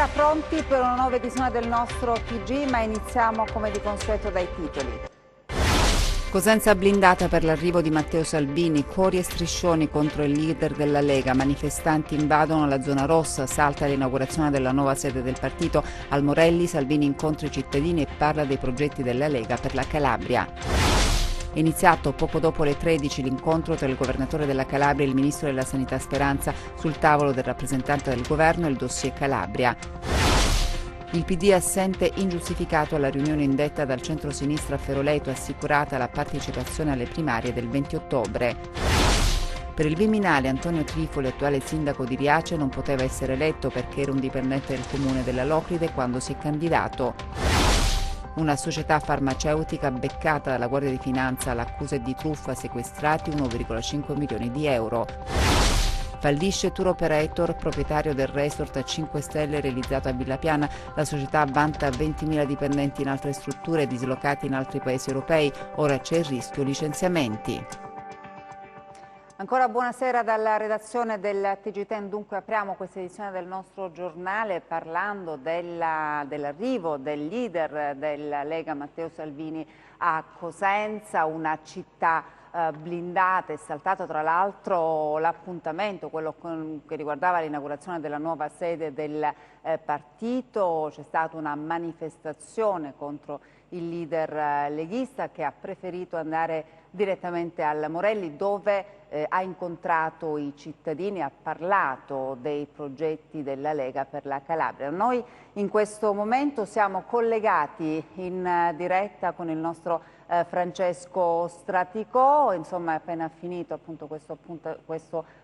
Buonasera, pronti per una nuova edizione del nostro TG, ma iniziamo come di consueto dai titoli. Cosenza blindata per l'arrivo di Matteo Salvini, cori e striscioni contro il leader della Lega, manifestanti invadono la zona rossa, salta l'inaugurazione della nuova sede del partito, al Morelli Salvini incontra i cittadini e parla dei progetti della Lega per la Calabria. È iniziato poco dopo le 13 l'incontro tra il governatore della Calabria e il ministro della Sanità Speranza, sul tavolo del rappresentante del governo il dossier Calabria. Il PD assente ingiustificato alla riunione indetta dal centro-sinistra a Feroleto, assicurata la partecipazione alle primarie del 20 ottobre. Per il Viminale Antonio Trifoli, attuale sindaco di Riace, non poteva essere eletto perché era un dipendente del comune della Locride quando si è candidato. Una società farmaceutica beccata dalla Guardia di Finanza all'accusa di truffa, sequestrati 1,5 milioni di euro. Fallisce tour operator, proprietario del resort a 5 stelle realizzato a Villa Piana. La società vanta 20.000 dipendenti in altre strutture dislocati in altri paesi europei. Ora c'è il rischio licenziamenti. Ancora buonasera dalla redazione del TG10. Dunque apriamo questa edizione del nostro giornale parlando dell'arrivo del leader della Lega Matteo Salvini a Cosenza, una città blindata. È saltato tra l'altro l'appuntamento, quello che riguardava l'inaugurazione della nuova sede del partito. C'è stata una manifestazione contro il leader leghista che ha preferito andare direttamente al Morelli, dove ha incontrato i cittadini, ha parlato dei progetti della Lega per la Calabria. Noi in questo momento siamo collegati in diretta con il nostro Francesco Straticò. Insomma, è appena finito appunto questo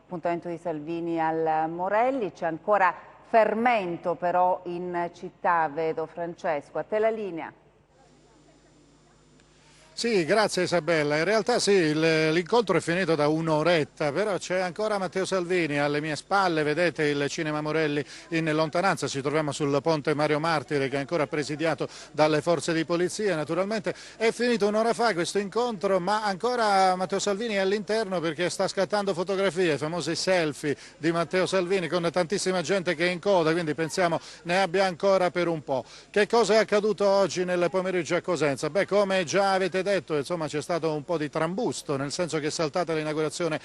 appuntamento di Salvini al Morelli. C'è ancora fermento però in città, vedo. Francesco, a te la linea. Sì, grazie Isabella. In realtà sì, l'incontro è finito da un'oretta, però c'è ancora Matteo Salvini alle mie spalle, vedete il Cinema Morelli in lontananza, ci troviamo sul ponte Mario Martire che è ancora presidiato dalle forze di polizia. Naturalmente è finito un'ora fa questo incontro, ma ancora Matteo Salvini è all'interno perché sta scattando fotografie, famosi selfie di Matteo Salvini con tantissima gente che è in coda, quindi pensiamo ne abbia ancora per un po'. Che cosa è accaduto oggi nel pomeriggio a Cosenza? Beh, come già avete detto, insomma, c'è stato un po' di trambusto, nel senso che è saltata l'inaugurazione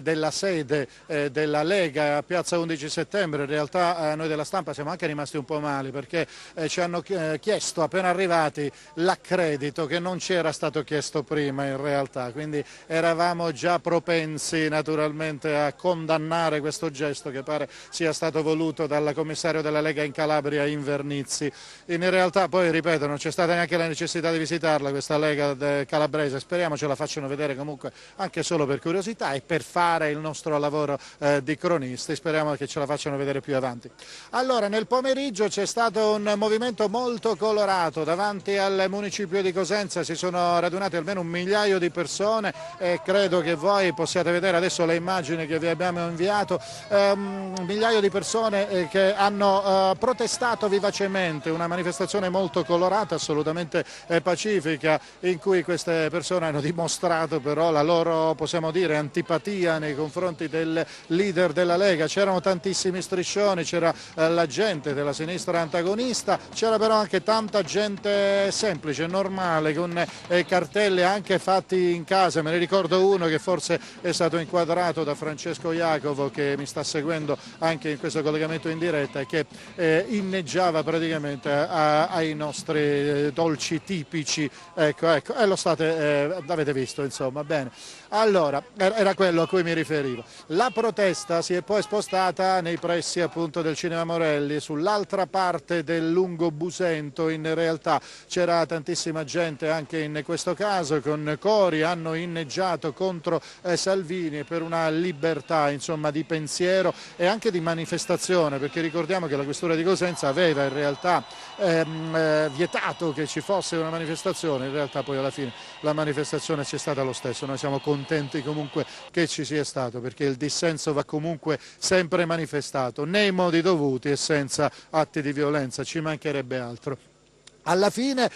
della sede della Lega a Piazza 11 Settembre. In realtà noi della stampa siamo anche rimasti un po' male perché ci hanno chiesto appena arrivati l'accredito che non ci era stato chiesto prima in realtà, quindi eravamo già propensi naturalmente a condannare questo gesto che pare sia stato voluto dal commissario della Lega in Calabria Invernizzi. In realtà poi, ripeto, non c'è stata neanche la necessità di visitarla questa Lega calabrese, speriamo ce la facciano vedere comunque anche solo per curiosità e per fare il nostro lavoro di cronisti, speriamo che ce la facciano vedere più avanti. Allora, nel pomeriggio c'è stato un movimento molto colorato davanti al municipio di Cosenza, si sono radunate almeno 1 migliaio di persone e credo che voi possiate vedere adesso le immagini che vi abbiamo inviato, 1 migliaio di persone che hanno protestato vivacemente, una manifestazione molto colorata, assolutamente pacifica, in cui queste persone hanno dimostrato però la loro, possiamo dire, antipatia nei confronti del leader della Lega. C'erano tantissimi striscioni, c'era la gente della sinistra antagonista, c'era però anche tanta gente semplice, normale, con cartelli anche fatti in casa. Me ne ricordo uno che forse è stato inquadrato da Francesco Iacovo, che mi sta seguendo anche in questo collegamento in diretta, e che inneggiava praticamente ai nostri dolci tipici. Ecco, e l'avete visto, insomma, bene. Allora, era quello a cui mi riferivo. La protesta si è poi spostata nei pressi appunto del Cinema Morelli, sull'altra parte del lungo Busento. In realtà c'era tantissima gente anche in questo caso, con cori hanno inneggiato contro Salvini per una libertà, insomma, di pensiero e anche di manifestazione, perché ricordiamo che la questura di Cosenza aveva in realtà vietato che ci fosse una manifestazione. In realtà poi alla fine la manifestazione c'è stata lo stesso, noi siamo contenti comunque che ci sia stato, perché il dissenso va comunque sempre manifestato nei modi dovuti e senza atti di violenza, ci mancherebbe altro. Alla fine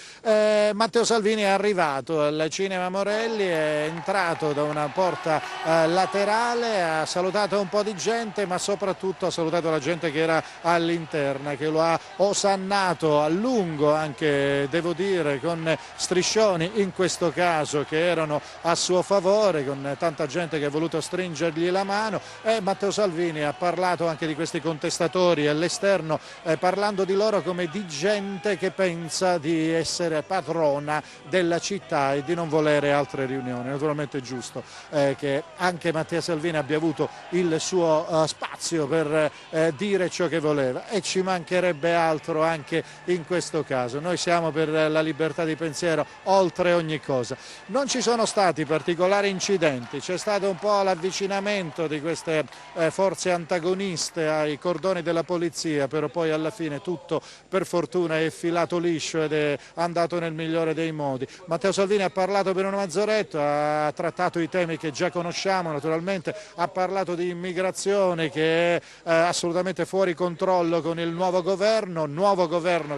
Matteo Salvini è arrivato al Cinema Morelli, è entrato da una porta laterale, ha salutato un po' di gente, ma soprattutto ha salutato la gente che era all'interno, che lo ha osannato a lungo, anche devo dire con striscioni in questo caso che erano a suo favore, con tanta gente che ha voluto stringergli la mano, e Matteo Salvini ha parlato anche di questi contestatori all'esterno, parlando di loro come di gente che pensa di essere padrona della città e di non volere altre riunioni. Naturalmente è giusto che anche Matteo Salvini abbia avuto il suo spazio per dire ciò che voleva, e ci mancherebbe altro anche in questo caso. Noi siamo per la libertà di pensiero oltre ogni cosa. Non ci sono stati particolari incidenti, c'è stato un po' l'avvicinamento di queste forze antagoniste ai cordoni della polizia, però poi alla fine tutto per fortuna è filato liscio ed è andato nel migliore dei modi. Matteo Salvini ha parlato per una mezz'oretta, ha trattato i temi che già conosciamo, naturalmente ha parlato di immigrazione che è assolutamente fuori controllo con il nuovo governo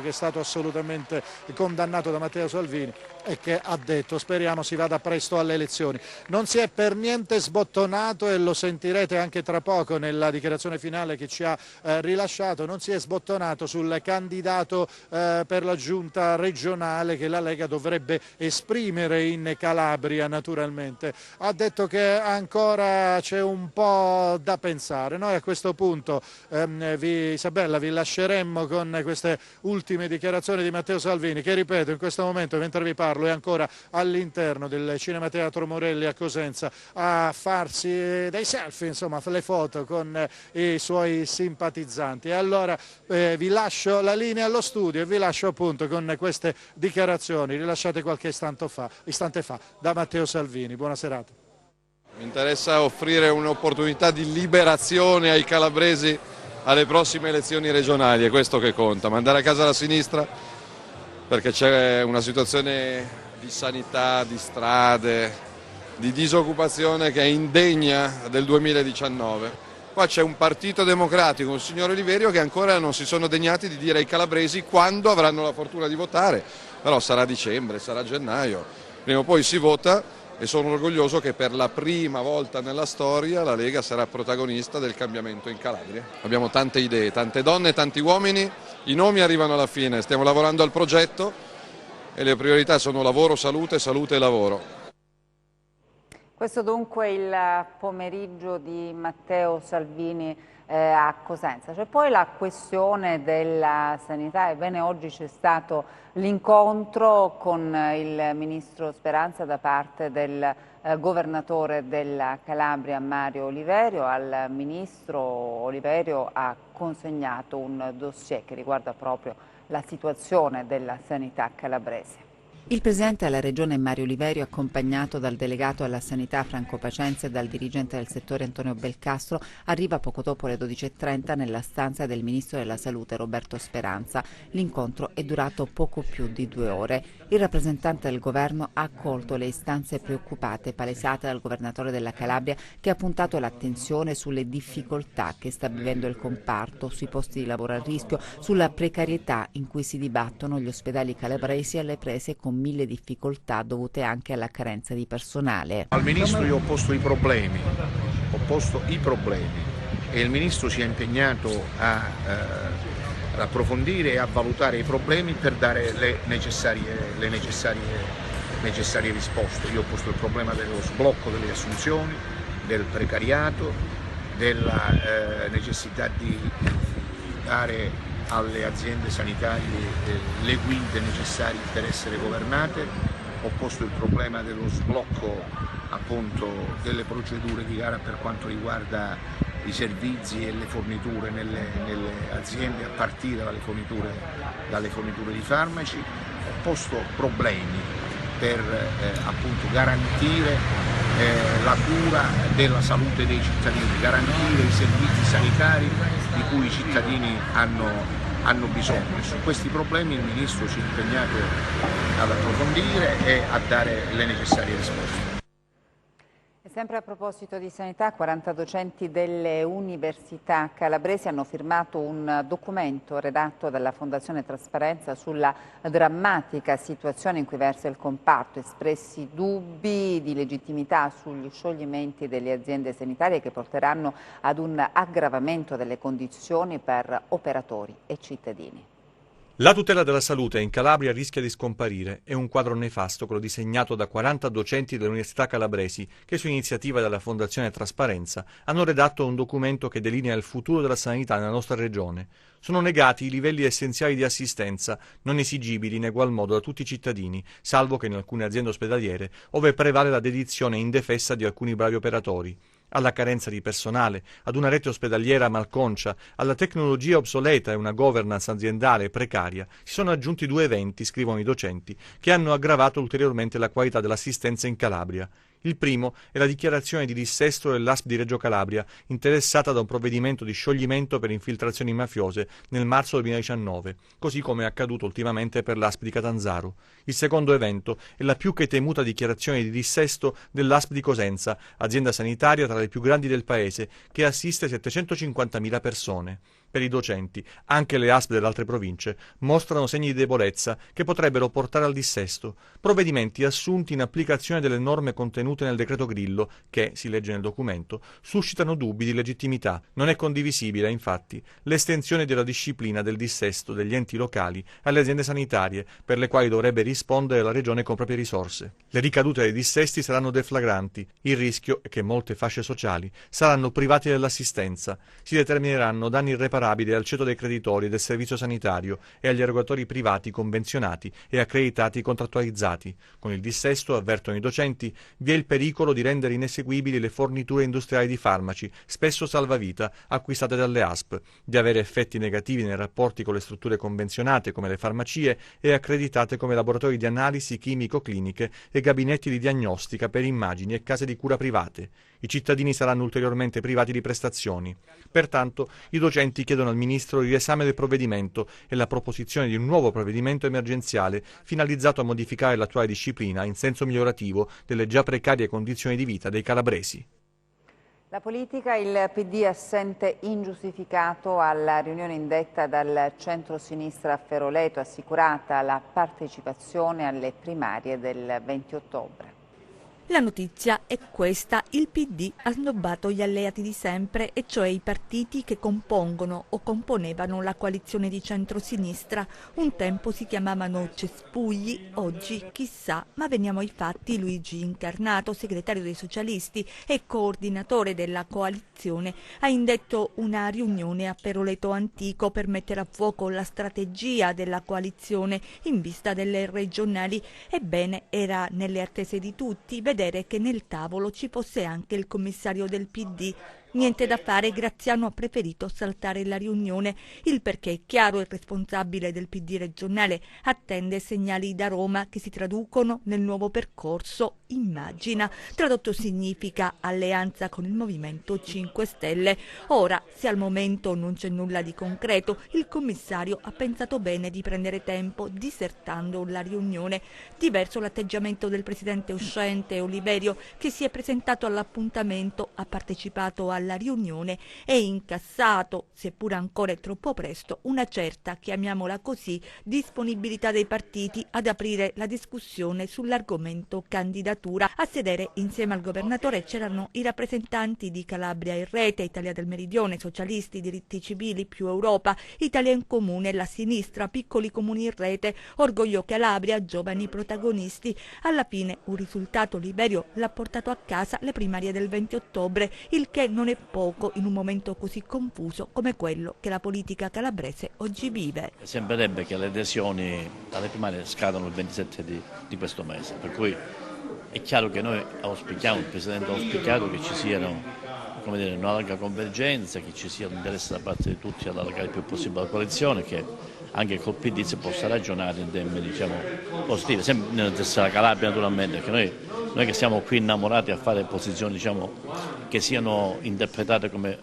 che è stato assolutamente condannato da Matteo Salvini e che ha detto speriamo si vada presto alle elezioni. Non si è per niente sbottonato, e lo sentirete anche tra poco nella dichiarazione finale che ci ha rilasciato, non si è sbottonato sul candidato per la giunta regionale che la Lega dovrebbe esprimere in Calabria. Naturalmente ha detto che ancora c'è un po' da pensare. Noi a questo punto Isabella, vi lasceremmo con queste ultime dichiarazioni di Matteo Salvini, che ripeto in questo momento mentre vi parlo è ancora all'interno del Cinema Teatro Morelli a Cosenza a farsi dei selfie, insomma le foto con i suoi simpatizzanti. E allora vi lascio la linea allo studio e vi lascio appunto con queste dichiarazioni rilasciate qualche istante fa da Matteo Salvini. Buona serata. Mi interessa offrire un'opportunità di liberazione ai calabresi alle prossime elezioni regionali, è questo che conta, mandare a casa la sinistra perché c'è una situazione di sanità, di strade, di disoccupazione che è indegna del 2019. Qua c'è un partito democratico, il signor Oliverio, che ancora non si sono degnati di dire ai calabresi quando avranno la fortuna di votare, però sarà dicembre, sarà gennaio, prima o poi si vota, e sono orgoglioso che per la prima volta nella storia la Lega sarà protagonista del cambiamento in Calabria. Abbiamo tante idee, tante donne, tanti uomini, i nomi arrivano alla fine, stiamo lavorando al progetto e le priorità sono lavoro, salute, salute e lavoro. Questo dunque il pomeriggio di Matteo Salvini a Cosenza. C'è poi la questione della sanità. Ebbene, oggi c'è stato l'incontro con il ministro Speranza da parte del governatore della Calabria Mario Oliverio. Al ministro Oliverio ha consegnato un dossier che riguarda proprio la situazione della sanità calabrese. Il presidente della regione Mario Oliverio, accompagnato dal delegato alla sanità Franco Pacenza e dal dirigente del settore Antonio Belcastro, arriva poco dopo le 12:30 nella stanza del ministro della salute Roberto Speranza. L'incontro è durato poco più di 2 ore. Il rappresentante del governo ha accolto le istanze preoccupate palesate dal governatore della Calabria, che ha puntato l'attenzione sulle difficoltà che sta vivendo il comparto, sui posti di lavoro a rischio, sulla precarietà in cui si dibattono gli ospedali calabresi alle prese con 1000 difficoltà dovute anche alla carenza di personale. Al Ministro io ho posto i problemi e il Ministro si è impegnato ad approfondire e a valutare i problemi per dare le necessarie risposte. Io ho posto il problema dello sblocco delle assunzioni, del precariato, della necessità di dare alle aziende sanitarie le guide necessarie per essere governate. Ho posto il problema dello sblocco appunto delle procedure di gara per quanto riguarda i servizi e le forniture nelle aziende, a partire dalle forniture di farmaci. Ho posto problemi per appunto garantire la cura della salute dei cittadini, garantire i servizi sanitari di cui i cittadini hanno bisogno. E su questi problemi il Ministro si è impegnato ad approfondire e a dare le necessarie risposte. È Sempre a proposito di sanità, 40 docenti delle università calabresi hanno firmato un documento redatto dalla Fondazione Trasparenza sulla drammatica situazione in cui versa il comparto, espressi dubbi di legittimità sugli scioglimenti delle aziende sanitarie che porteranno ad un aggravamento delle condizioni per operatori e cittadini. La tutela della salute in Calabria rischia di scomparire. È un quadro nefasto quello disegnato da 40 docenti delle università calabresi che, su iniziativa della Fondazione Trasparenza, hanno redatto un documento che delinea il futuro della sanità nella nostra regione. Sono negati i livelli essenziali di assistenza, non esigibili in egual modo da tutti i cittadini, salvo che in alcune aziende ospedaliere, ove prevale la dedizione indefessa di alcuni bravi operatori. Alla carenza di personale, ad una rete ospedaliera malconcia, alla tecnologia obsoleta e una governance aziendale precaria, si sono aggiunti 2 eventi, scrivono i docenti, che hanno aggravato ulteriormente la qualità dell'assistenza in Calabria. Il primo è la dichiarazione di dissesto dell'ASP di Reggio Calabria, interessata da un provvedimento di scioglimento per infiltrazioni mafiose nel marzo 2019, così come è accaduto ultimamente per l'ASP di Catanzaro. Il secondo evento è la più che temuta dichiarazione di dissesto dell'ASP di Cosenza, azienda sanitaria tra le più grandi del paese, che assiste 750.000 persone. Per i docenti, anche le ASP delle altre province mostrano segni di debolezza che potrebbero portare al dissesto. Provvedimenti assunti in applicazione delle norme contenute nel decreto Grillo che, si legge nel documento, suscitano dubbi di legittimità. Non è condivisibile, infatti, l'estensione della disciplina del dissesto degli enti locali alle aziende sanitarie, per le quali dovrebbe rispondere la Regione con proprie risorse. Le ricadute dei dissesti saranno deflagranti. Il rischio è che molte fasce sociali saranno private dell'assistenza. Si determineranno danni irreparabili al ceto dei creditori e del servizio sanitario e agli erogatori privati convenzionati e accreditati contrattualizzati. Con il dissesto, avvertono i docenti, vi è il pericolo di rendere ineseguibili le forniture industriali di farmaci, spesso salvavita, acquistate dalle ASP, di avere effetti negativi nei rapporti con le strutture convenzionate come le farmacie e accreditate come laboratori di analisi chimico-cliniche e gabinetti di diagnostica per immagini e case di cura private. I cittadini saranno ulteriormente privati di prestazioni. Pertanto, i docenti chiedono al Ministro il riesame del provvedimento e la proposizione di un nuovo provvedimento emergenziale finalizzato a modificare l'attuale disciplina in senso migliorativo delle già precarie condizioni di vita dei calabresi. La politica, il PD assente ingiustificato alla riunione indetta dal centro-sinistra a Feroleto, assicurata la partecipazione alle primarie del 20 ottobre. La notizia è questa: il PD ha snobbato gli alleati di sempre, e cioè i partiti che compongono o componevano la coalizione di centrosinistra. Un tempo si chiamavano cespugli, oggi chissà, ma veniamo ai fatti. Luigi Incarnato, segretario dei socialisti e coordinatore della coalizione, ha indetto una riunione a Feroleto Antico per mettere a fuoco la strategia della coalizione in vista delle regionali. Ebbene, era nelle attese di tutti vedere che nel tavolo ci fosse anche il commissario del PD. Niente da fare, Graziano ha preferito saltare la riunione. Il perché è chiaro: il responsabile del PD regionale attende segnali da Roma che si traducono nel nuovo percorso Immagina. Tradotto significa alleanza con il Movimento 5 Stelle. Ora, se al momento non c'è nulla di concreto, il commissario ha pensato bene di prendere tempo, disertando la riunione. Diverso l'atteggiamento del presidente uscente Oliverio, che si è presentato all'appuntamento, ha partecipato alla riunione e incassato, seppur ancora è troppo presto, una certa, chiamiamola così, disponibilità dei partiti ad aprire la discussione sull'argomento candidatura. A sedere insieme al governatore c'erano i rappresentanti di Calabria in Rete, Italia del Meridione, Socialisti, Diritti Civili, Più Europa, Italia in Comune, La Sinistra, Piccoli Comuni in Rete, Orgoglio Calabria, Giovani Protagonisti. Alla fine un risultato Oliverio l'ha portato a casa le primarie del 20 ottobre, il che non è poco in un momento così confuso come quello che la politica calabrese oggi vive. Sembrerebbe che le adesioni alle primarie scadano il 27 di questo mese, per cui è chiaro che noi auspichiamo, il Presidente ha auspicato che ci siano, come dire, una larga convergenza, che ci sia l'interesse da parte di tutti ad allargare il più possibile la coalizione, che anche col PD si possa ragionare in termini, diciamo, positivi, sempre nell'interesse della Calabria naturalmente, perché noi che siamo qui innamorati a fare posizioni, diciamo, che siano interpretate come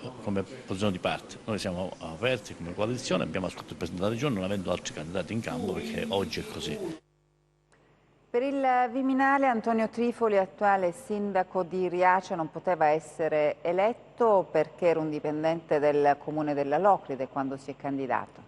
posizioni di parte. Noi siamo aperti come coalizione, abbiamo ascoltato il Presidente della Regione non avendo altri candidati in campo, perché oggi è così. Per il Viminale Antonio Trifoli, attuale sindaco di Riace, non poteva essere eletto perché era un dipendente del comune della Locride quando si è candidato.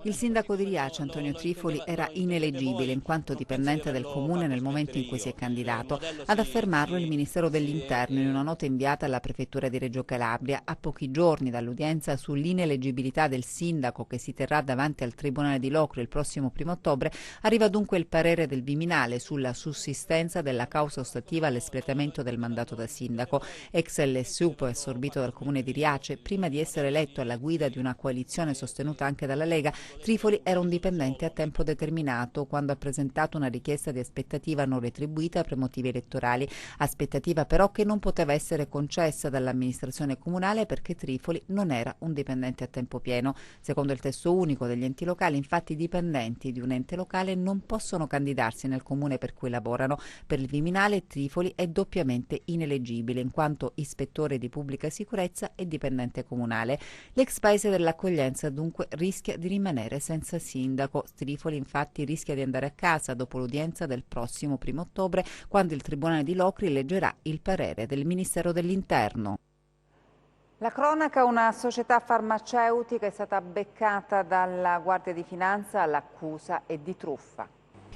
Il sindaco di Riace, Antonio Trifoli, era ineleggibile in quanto dipendente del comune nel momento in cui si è candidato. Ad affermarlo il Ministero dell'Interno in una nota inviata alla prefettura di Reggio Calabria a pochi giorni dall'udienza sull'ineleggibilità del sindaco che si terrà davanti al Tribunale di Locri il prossimo 1° ottobre. Arriva dunque il parere del Viminale sulla sussistenza della causa ostativa all'espletamento del mandato da sindaco. Ex LSU, assorbito dal comune di Riace, prima di essere eletto alla guida di una coalizione sostenuta anche dalla Lega, Trifoli era un dipendente a tempo determinato quando ha presentato una richiesta di aspettativa non retribuita per motivi elettorali, aspettativa però che non poteva essere concessa dall'amministrazione comunale perché Trifoli non era un dipendente a tempo pieno. Secondo il testo unico degli enti locali, infatti, i dipendenti di un ente locale non possono candidarsi nel comune per cui lavorano. Per il Viminale Trifoli è doppiamente ineleggibile in quanto ispettore di pubblica sicurezza e dipendente comunale. L'ex paese dell'accoglienza dunque rischia di rimanere senza sindaco. Trifoli infatti rischia di andare a casa dopo l'udienza del prossimo 1° ottobre, quando il Tribunale di Locri leggerà il parere del Ministero dell'Interno. La cronaca: una società farmaceutica è stata beccata dalla Guardia di Finanza all'accusa è di truffa.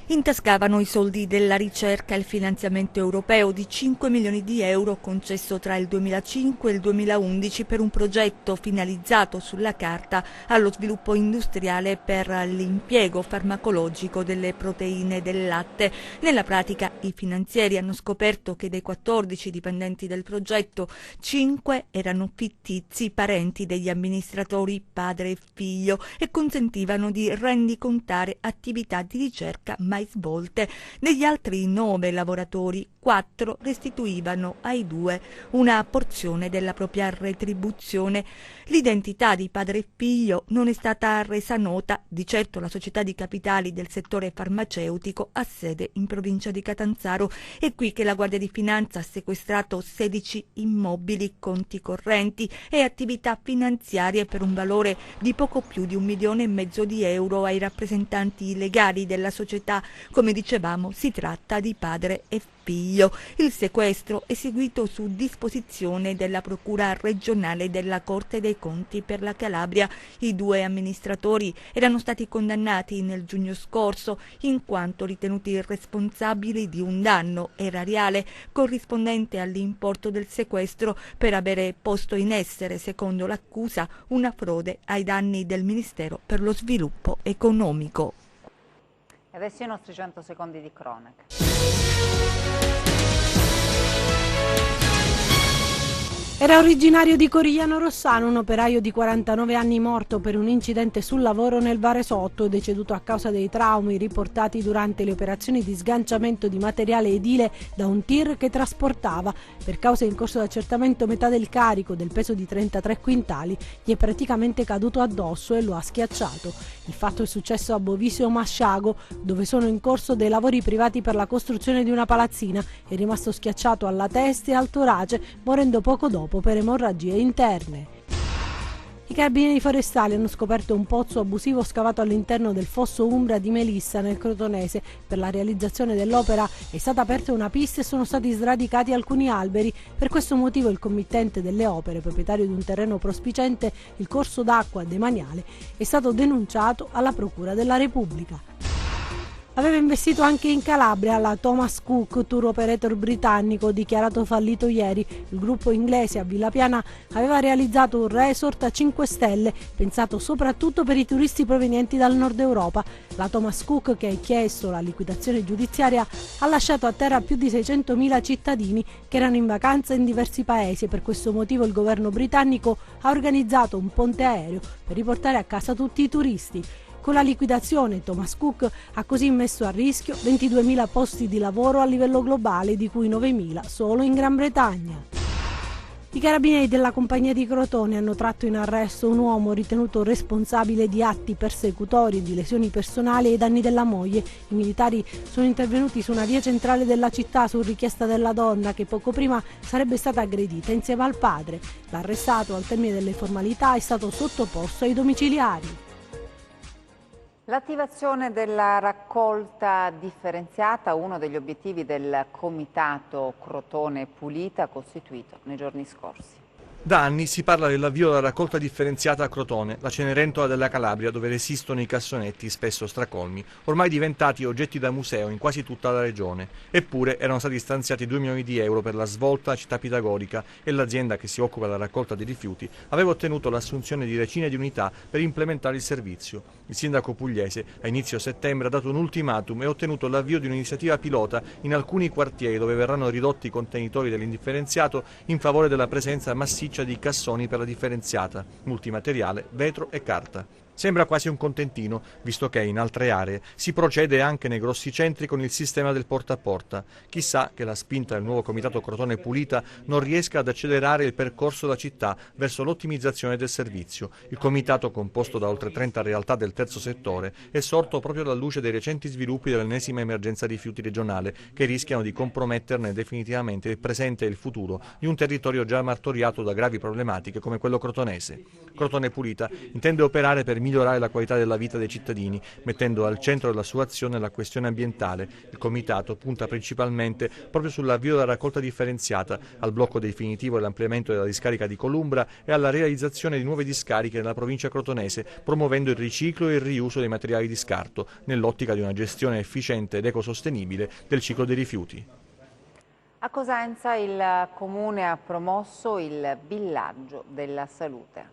Intascavano i soldi della ricerca e il finanziamento europeo di 5 milioni di euro concesso tra il 2005 e il 2011 per un progetto finalizzato sulla carta allo sviluppo industriale per l'impiego farmacologico delle proteine del latte. Nella pratica i finanzieri hanno scoperto che dei 14 dipendenti del progetto, 5 erano fittizi parenti degli amministratori padre e figlio e consentivano di rendicontare attività di ricerca mai svolte. Degli altri 9 lavoratori, 4 restituivano ai 2 una porzione della propria retribuzione. L'identità di padre e figlio non è stata resa nota. Di certo la società di capitali del settore farmaceutico ha sede in provincia di Catanzaro. È qui che la Guardia di Finanza ha sequestrato 16 immobili, conti correnti e attività finanziarie per un valore di poco più di 1,5 milioni di euro ai rappresentanti legali della società. Come dicevamo, si tratta di padre e figlio. Il sequestro eseguito su disposizione della Procura regionale della Corte dei Conti per la Calabria. I 2 amministratori erano stati condannati nel giugno scorso in quanto ritenuti responsabili di un danno erariale corrispondente all'importo del sequestro per avere posto in essere, secondo l'accusa, una frode ai danni del Ministero per lo Sviluppo Economico. Adesso i nostri 100 secondi di cronaca. Era originario di Corigliano Rossano, un operaio di 49 anni morto per un incidente sul lavoro nel Varesotto, deceduto a causa dei traumi riportati durante le operazioni di sganciamento di materiale edile da un tir che trasportava. Per causa in corso di accertamento, metà del carico, del peso di 33 quintali, gli è praticamente caduto addosso e lo ha schiacciato. Il fatto è successo a Bovisio Masciago, dove sono in corso dei lavori privati per la costruzione di una palazzina. È rimasto schiacciato alla testa e al torace, morendo poco dopo per emorragie interne. I carabinieri forestali hanno scoperto un pozzo abusivo scavato all'interno del fosso Umbra di Melissa nel Crotonese. Per la realizzazione dell'opera è stata aperta una pista e sono stati sradicati alcuni alberi. Per questo motivo il committente delle opere, proprietario di un terreno prospiciente il corso d'acqua demaniale, è stato denunciato alla Procura della Repubblica. Aveva investito anche in Calabria. La Thomas Cook, tour operator britannico, dichiarato fallito ieri. Il gruppo inglese a Villa Piana aveva realizzato un resort a 5 stelle, pensato soprattutto per i turisti provenienti dal nord Europa. La Thomas Cook, che ha chiesto la liquidazione giudiziaria, ha lasciato a terra più di 600.000 cittadini che erano in vacanza in diversi paesi e per questo motivo il governo britannico ha organizzato un ponte aereo per riportare a casa tutti i turisti. Con la liquidazione Thomas Cook ha così messo a rischio 22.000 posti di lavoro a livello globale, di cui 9.000 solo in Gran Bretagna. I carabinieri della compagnia di Crotone hanno tratto in arresto un uomo ritenuto responsabile di atti persecutori e di lesioni personali ai danni della moglie. I militari sono intervenuti su una via centrale della città su richiesta della donna che poco prima sarebbe stata aggredita insieme al padre. L'arrestato, al termine delle formalità, è stato sottoposto ai domiciliari. L'attivazione della raccolta differenziata, uno degli obiettivi del Comitato Crotone Pulita costituito nei giorni scorsi. Da anni si parla dell'avvio della raccolta differenziata a Crotone, la Cenerentola della Calabria, dove resistono i cassonetti spesso stracolmi, ormai diventati oggetti da museo in quasi tutta la regione. Eppure erano stati stanziati 2 milioni di euro per la svolta città pitagorica e l'azienda che si occupa della raccolta dei rifiuti aveva ottenuto l'assunzione di decine di unità per implementare il servizio. Il sindaco pugliese a inizio settembre ha dato un ultimatum e ha ottenuto l'avvio di un'iniziativa pilota in alcuni quartieri dove verranno ridotti i contenitori dell'indifferenziato in favore della presenza massiccia di cassoni per la differenziata, multimateriale, vetro e carta. Sembra quasi un contentino, visto che in altre aree si procede anche nei grossi centri con il sistema del porta a porta. Chissà che la spinta del nuovo Comitato Crotone Pulita non riesca ad accelerare il percorso da città verso l'ottimizzazione del servizio. Il comitato, composto da oltre 30 realtà del terzo settore, è sorto proprio alla luce dei recenti sviluppi dell'ennesima emergenza rifiuti regionale, che rischiano di comprometterne definitivamente il presente e il futuro di un territorio già martoriato da gravi problematiche come quello crotonese. Crotone Pulita intende operare per migliorare la qualità della vita dei cittadini, mettendo al centro della sua azione la questione ambientale. Il Comitato punta principalmente proprio sull'avvio della raccolta differenziata, al blocco definitivo dell'ampliamento della discarica di Columbra e alla realizzazione di nuove discariche nella provincia crotonese, promuovendo il riciclo e il riuso dei materiali di scarto, nell'ottica di una gestione efficiente ed ecosostenibile del ciclo dei rifiuti. A Cosenza il Comune ha promosso il villaggio della salute.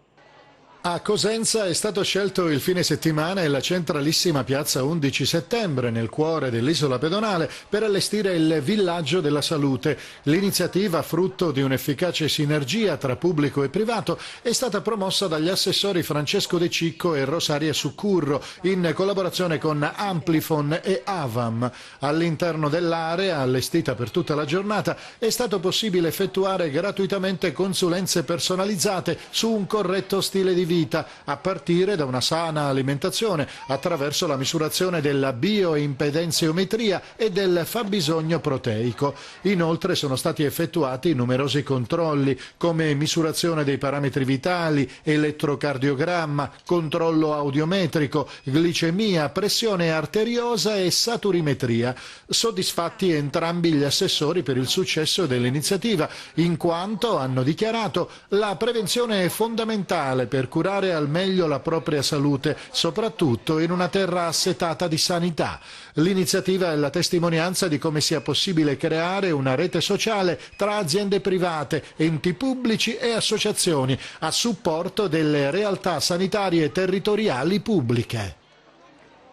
A Cosenza è stato scelto il fine settimana e la centralissima piazza 11 settembre, nel cuore dell'isola pedonale, per allestire il Villaggio della Salute. L'iniziativa, frutto di un'efficace sinergia tra pubblico e privato, è stata promossa dagli assessori Francesco De Cicco e Rosaria Succurro, in collaborazione con Amplifon e Avam. All'interno dell'area, allestita per tutta la giornata, è stato possibile effettuare gratuitamente consulenze personalizzate su un corretto stile di vita, a partire da una sana alimentazione attraverso la misurazione della bioimpedenziometria e del fabbisogno proteico. Inoltre sono stati effettuati numerosi controlli come misurazione dei parametri vitali, elettrocardiogramma, controllo audiometrico, glicemia, pressione arteriosa e saturimetria. Soddisfatti entrambi gli assessori per il successo dell'iniziativa, in quanto hanno dichiarato la prevenzione è fondamentale per curare al meglio la propria salute, soprattutto in una terra assetata di sanità. L'iniziativa è la testimonianza di come sia possibile creare una rete sociale tra aziende private, enti pubblici e associazioni a supporto delle realtà sanitarie territoriali pubbliche.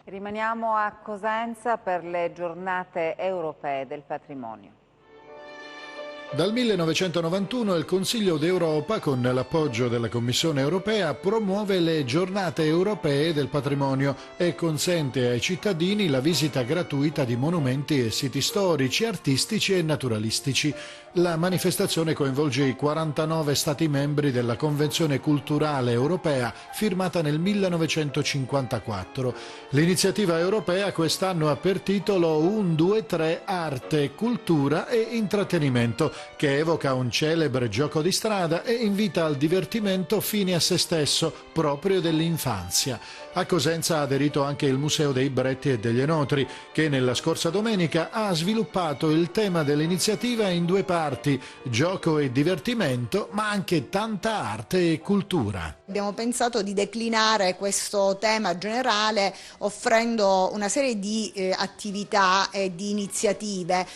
Rimaniamo a Cosenza per le giornate europee del patrimonio. Dal 1991 il Consiglio d'Europa, con l'appoggio della Commissione europea, promuove le giornate europee del patrimonio e consente ai cittadini la visita gratuita di monumenti e siti storici, artistici e naturalistici. La manifestazione coinvolge i 49 Stati membri della Convenzione culturale europea firmata nel 1954. L'iniziativa europea quest'anno ha per titolo 1, 2, 3 Arte, Cultura e Intrattenimento, che evoca un celebre gioco di strada e invita al divertimento fine a se stesso, proprio dell'infanzia. A Cosenza ha aderito anche il Museo dei Bretti e degli Enotri, che nella scorsa domenica ha sviluppato il tema dell'iniziativa in 2 parti, gioco e divertimento, ma anche tanta arte e cultura. Abbiamo pensato di declinare questo tema generale offrendo una serie di attività e di iniziative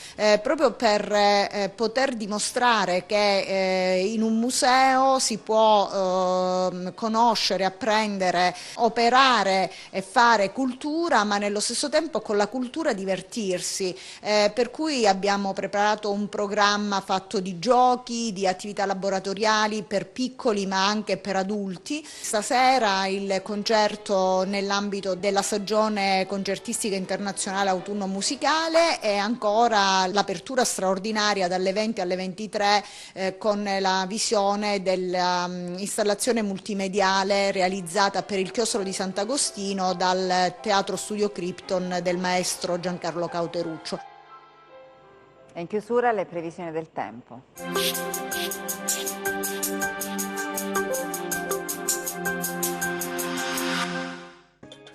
proprio per poter dimostrare che in un museo si può conoscere, apprendere, operare e fare cultura, ma nello stesso tempo con la cultura divertirsi, per cui abbiamo preparato un programma fatto di giochi, di attività laboratoriali per piccoli ma anche per adulti. Stasera il concerto nell'ambito della stagione concertistica internazionale autunno musicale e ancora l'apertura straordinaria dalle 20 alle 23 con la visione dell'installazione multimediale realizzata per il chiostro di Sant'Agostino dal Teatro Studio Krypton del maestro Giancarlo Cauteruccio. E in chiusura le previsioni del tempo.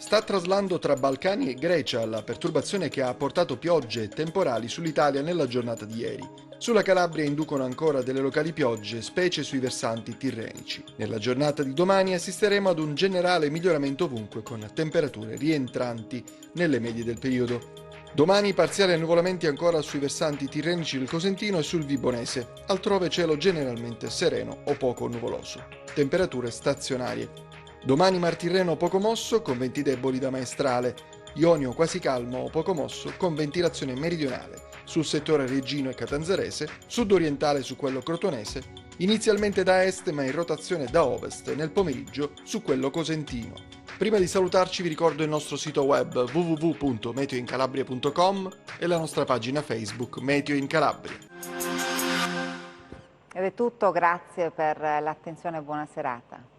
Sta traslando tra Balcani e Grecia la perturbazione che ha portato piogge e temporali sull'Italia nella giornata di ieri. Sulla Calabria inducono ancora delle locali piogge, specie sui versanti tirrenici. Nella giornata di domani assisteremo ad un generale miglioramento ovunque, con temperature rientranti nelle medie del periodo. Domani parziali annuvolamenti ancora sui versanti tirrenici del Cosentino e sul Vibonese, altrove cielo generalmente sereno o poco nuvoloso. Temperature stazionarie. Domani Mar Tirreno poco mosso con venti deboli da maestrale, Ionio quasi calmo o poco mosso con ventilazione meridionale sul settore reggino e catanzarese, sud-orientale su quello crotonese, inizialmente da est ma in rotazione da ovest nel pomeriggio su quello cosentino. Prima di salutarci vi ricordo il nostro sito web www.meteoincalabria.com e la nostra pagina Facebook Meteo in Calabria. Ed è tutto, grazie per l'attenzione e buona serata.